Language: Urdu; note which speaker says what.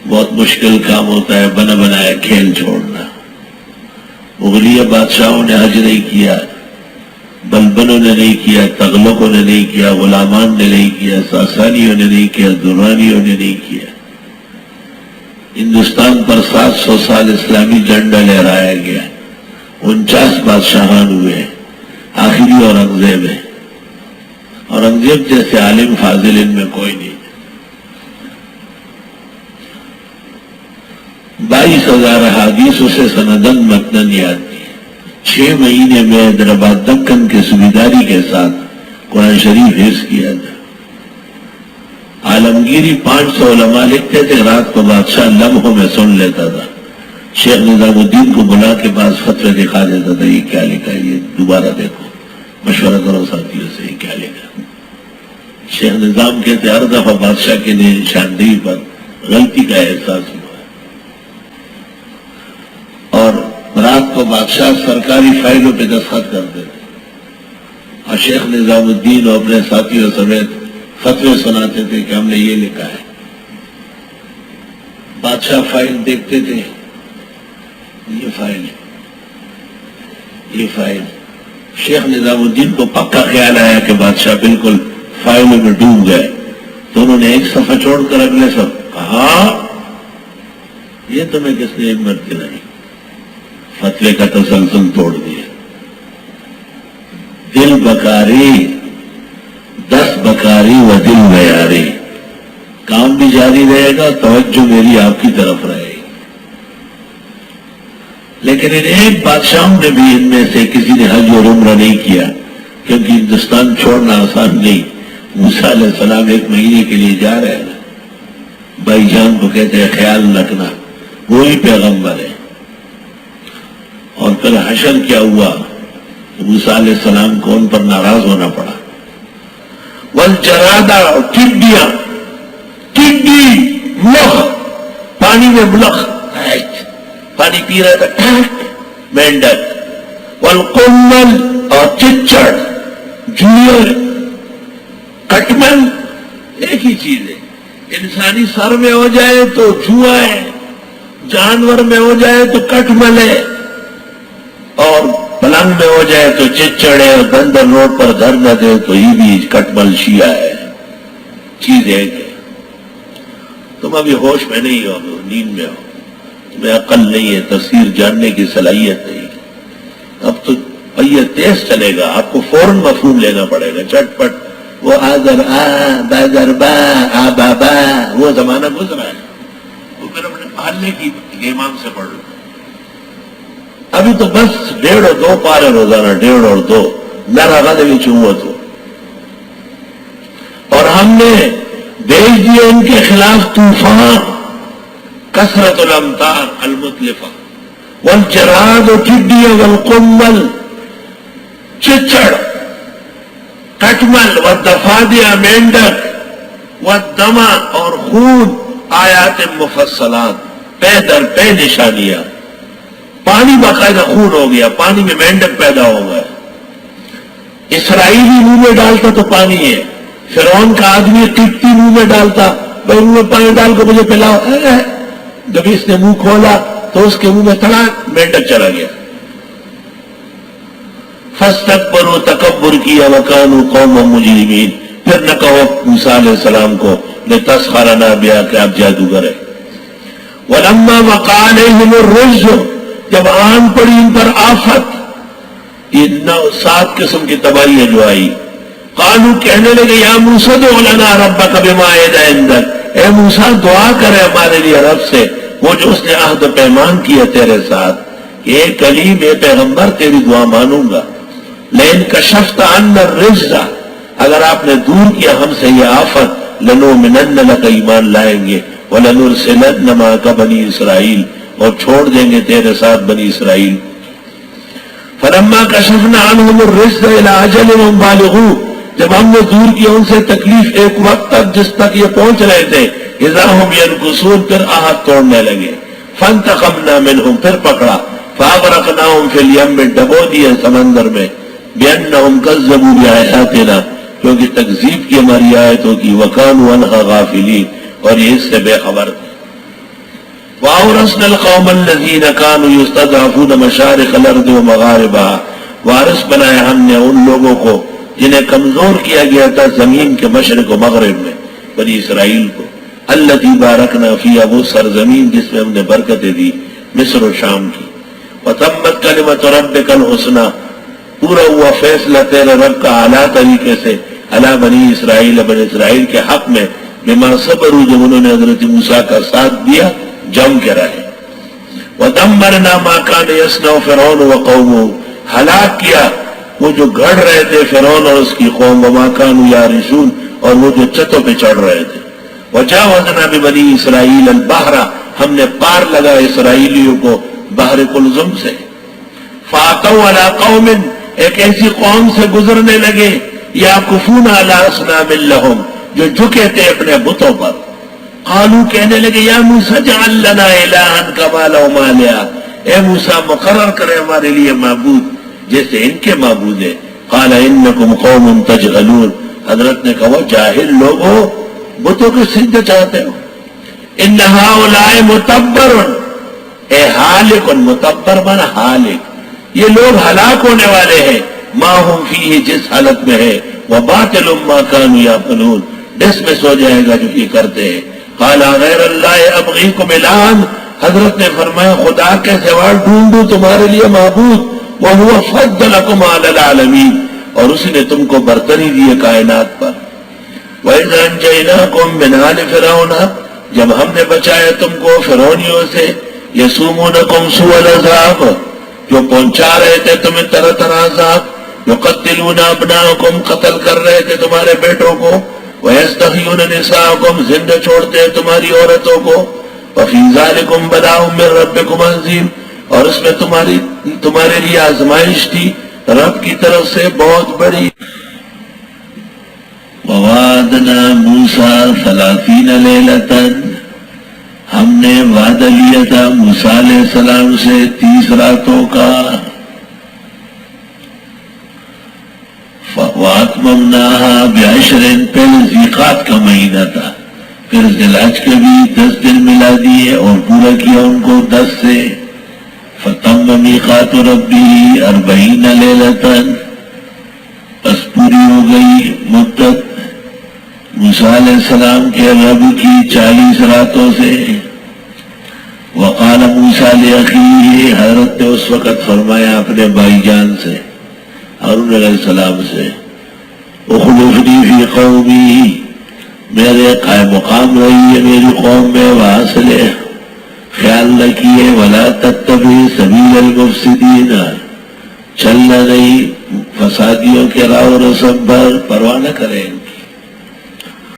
Speaker 1: بہت مشکل کام ہوتا ہے بنا بنایا کھیل چھوڑنا. مغلیہ بادشاہوں نے حج نہیں کیا، بلبنوں نے نہیں کیا، تغلقوں نے نہیں کیا، غلامان نے نہیں کیا، ساسانیوں نے نہیں کیا، درانیوں نے نہیں کیا. ہندوستان پر 700 سال اسلامی جھنڈا لہرایا گیا. 49 بادشاہان ہوئے، آخری اورنگزیب ہے. اورنگزیب جیسے عالم فاضل ان میں کوئی نہیں. 22,000 احادیث اسے سندن متنن یاد کی. 6 مہینے میں حیدرآباد دکن کے صوبیداری کے ساتھ قرآن شریف حفظ کیا تھا. عالمگیری 500 علماء لکھتے تھے، رات کو بادشاہ لمحوں میں سن لیتا تھا. شیخ نظام الدین کو بلا کے پاس فتوے دکھا دیتا تھا، یہ کیا لکھا ہے، یہ دوبارہ دیکھو، مشورہ کرو ساتھیوں سے، یہ کیا لکھا. شیخ نظام کہتے ہر دفعہ بادشاہ کے لیے نشاندہی پر غلطی کا احساس ہوا. اور رات کو بادشاہ سرکاری فائلوں پہ دستخط کرتے تھے اور شیخ نظام الدین اور اپنے ساتھیوں سمیت فتوے سناتے تھے کہ ہم نے یہ لکھا ہے. بادشاہ فائل دیکھتے تھے، یہ فائل ہے، یہ فائل. شیخ نظام الدین کو پکا خیال آیا کہ بادشاہ بالکل فائلوں میں ڈوب گئے، تو انہوں نے ایک صفحہ چھوڑ کر اگلے سب کہا، یہ تمہیں کس نے ہمت دلائی. فتوے کا تسلسل توڑ دیا. دل بکاری 10 بکاری و دل بیاری. کام بھی جاری رہے گا، توجہ میری آپ کی طرف رہے گی. لیکن ان ایک بادشاہوں نے بھی ان میں سے کسی نے حج اور عمرہ نہیں کیا، کیونکہ ہندوستان چھوڑنا آسان نہیں. موسیٰ علیہ السلام 1 مہینے کے لیے جا رہے ہیں. بھائی جان کو کہتے ہیں خیال رکھنا، وہی پیغمبر ہے. اور پھر حشر کیا ہوا، موسیٰ علیہ السلام کو ان پر ناراض ہونا پڑا. والجرادہ، ٹڈیاں، ٹڈی ملخ، پانی میں ملخ، پانی پی رہا تھا، مینڈک. والقمل، اور چچڑ، جوئر، کٹمل. ایک ہی چیز ہے، انسانی سر میں ہو جائے تو جوا ہے، جانور میں ہو جائے تو کٹمل ہے، اور پلنگ میں ہو جائے تو چچڑ ہے، اور بندر روڈ پر گھر نہ دے تو یہ بھی کٹمل شیعہ ہے. چیز ایک ہے. تم ابھی ہوش میں نہیں ہو، نیند میں ہو، تمہیں عقل نہیں ہے، تفسیر جاننے کی صلاحیت نہیں. اب تو پہیہ تیز چلے گا، آپ کو فوراً مفہوم لینا پڑے گا. چٹ پٹ وہ آذر آ بازر با آ بابا، وہ زمانہ گزرا ہے. وہ پھر اپنے پالنے کی امام سے پڑھ لو. ابھی تو بس 1.5 اور 2 پارے روزانہ، 1.5 اور 2 میرا غد چوت ہو. اور ہم نے بھیج دیے ان کے خلاف طوفان، کثرت الامطار المتلفہ، والجراد، ٹڈی، والقمل، چچڑ، کٹمل، والضفادع، مینڈک، والدمع، اور خون، آیات مفصلات، پے در پے نشانیاں. پانی باقاعدہ خون ہو گیا، پانی میں مینڈک پیدا ہو گیا. اسرائیلی منہ میں ڈالتا تو پانی ہے. فرعون کا آدمی ٹٹی منہ میں ڈالتا، بھائی منہ میں پانی ڈال کو مجھے پلاؤ. جب اس نے منہ کھولا تو اس کے منہ میں تڑا مینڈک چلا گیا. فاستكبروا، تکبر کیا، وکانوا قوما مجرمین. پھر نہ کہو موسیٰ علیہ السلام کو لتسخرنا بها کہ آپ جادوگر ہیں. ولما وقع عليهم الرجز، جب آن پڑی ان پر آفت، یہ 7 قسم کی تباہی جو آئی. قالوا، کہنے لگے، یا موسیٰ ادع لنا ربک بما عہد عندک، اے موسیٰ دعا کرے ہمارے لیے رب سے وہ جو اس نے عہد و پیمان کیا تیرے ساتھ، کہ اے کلیم، اے پیغمبر، تیری دعا مانوں گا. لئن کشفت عنا الرجز، اگر آپ نے دور کیا ہم سے یہ آفت، لنؤمنن لک، ایمان لائیں گے، ولنرسلن معک بنی اسرائیل، اور چھوڑ دیں گے تیرے ساتھ بنی اسرائیل. فلما کشفنا عنہم الرجز الی اجل ہم بالغوہ، جب ہم نے دور کیا ان سے تکلیف ایک وقت تک جس تک یہ پہنچ رہے تھے، اذا ہم ینکثون، پھر آہت توڑنے لگے. فانتقمنا منہم، پھر پکڑا. فاغرقناہم فی الیم، ڈبو دیے سمندر میں. بانہم کذبوا بآیاتنا، کیونکہ تکذیب کی ہماری آیتوں کی. وکانوا عنہا غافلین، اور یہ اس سے بے خبر تھے. وَأَوْرَثْنَا الْقَوْمَ الَّذِينَ كَانُوا يُسْتَضْعَفُونَ مَشَارِقَ الْأَرْضِ وَمَغَارِبَهَا، وارث بنایا ہم نے ان لوگوں کو جنہیں کمزور کیا گیا تھا زمین کے مشرق و مغرب میں، بنی اسرائیل کو، الَّتِي بَارَكْنَا فِيهَا، وہ سرزمین جس میں ہم نے برکتیں دی، مصر و شام کی۔ وَتَمَّتْ كَلِمَةُ رَبِّكَ الْحُسْنَى، پورا ہوا فیصلہ تیرے رب کا اعلیٰ طریقے سے، علی بنی اسرائیل، بنی اسرائیل کے حق میں، بما صبروا، جب انہوں نے حضرت موسیٰ کا ساتھ دیا، جم کے رہے۔ وَدَمَّرْنَا مَا كَانَ يَصْنَعُ فِرْعَوْنُ وَقَوْمُهُ، ہلاک کیا وہ جو گھڑ رہے تھے فرعون اور اس کی قوم، وَمَا كَانُوا يَعْرِشُونَ، اور وہ جو چتوں پہ چڑھ رہے تھے۔ وَجَاوَزْنَا بِبَنِي إِسْرَائِيلَ الْبَحْرَ، ہم نے پار لگا اسرائیلیوں کو بحر کلزم سے۔ فَأَتَوْا عَلَىٰ قَوْمٍ، ایک ایسی قوم سے گزرنے لگے، يَعْكُفُونَ عَلَىٰ أَصْنَامٍ لَهُمْ، جو جھکے تھے اپنے بتوں پر۔ قالوا، کہنے لگے، یا موسیٰ اجعل لنا الہا کما لہم آلہہ، اے موسیٰ مقرر کرے ہمارے لیے معبود جیسے ان کے معبود ہیں۔ قال انکم قوم تجہلون، حضرت نے کہا جاہل لوگ ہو، بتوں کے سجدے چاہتے ہو۔ ان ہؤلاء متبر، اے ہالک، متبر من ہالک، یہ لوگ ہلاک ہونے والے ہیں، ما ہم فیہ، جس حالت میں ہے، وباطل ما کانوا یعملون، ڈس میں سو جائے گا جو یہ کرتے ہیں۔ قال غیر اللہ ابغیکم الہا، حضرت نے فرمایا خدا کے سوا ڈھونڈوں تمہارے لیے معبود، وہو فضلکم علی العالمین، اور اس نے تم کو برتری دی ہے کائنات پر۔ وَإِذْ أَنْجَيْنَاكُمْ مِنْ آلِ فِرْعَوْنَ، جب ہم نے بچایا تم کو فرعونیوں سے، یسومونکم سوء العذاب، جو پہنچا رہے تھے تمہیں طرح طرح عذاب، یقتلون ابناءکم، قتل کر رہے تھے تمہارے بیٹوں کو، وَيَسْتَحْيُونَ نِسَاءَكُمْ، زندہ چھوڑتے ہیں تمہاری عورتوں کو، وَفِي ذَلِكُمْ بَلَاءٌ مِّن رَبِّكُمْ عَظِيمٌ، اور اس میں تمہارے لیے آزمائش تھی رب کی طرف سے بہت بڑی۔ وَوَعَدْنَا مُوسَىٰ 30 لَيْلَةً، ہم نے وعدہ لیا تھا موسیٰ علیہ السلام سے 30 راتوں کا۔ وَأَتْمَمْنَاهَا بِعَشْرٍ، پھر ذیقات کا مہینہ تھا، پھر ذی الحج کے بھی 10 دن ملا دیے اور پورا کیا ان کو 10 سے۔ فَتَمَّ مِيقَاتُ رَبِّهِ 40 لَيْلَةً، بس پوری ہو گئی مدت موسیٰ علیہ السلام کے رب کی 40 راتوں سے۔ وقال موسیٰ لأخیہ، حضرت نے اس وقت فرمایا اپنے بھائی جان سے، ہارون علیہ السلام سے، اخلفنی فی قومی، میرے قائم مقام رہی ہے میری قوم میں، واصلح، خیال رکھیے، ولا تتبع سبیل المفسدین، چلنا نہیں فسادیوں کے راہ و رسم پر، پرواہ نہ کریں۔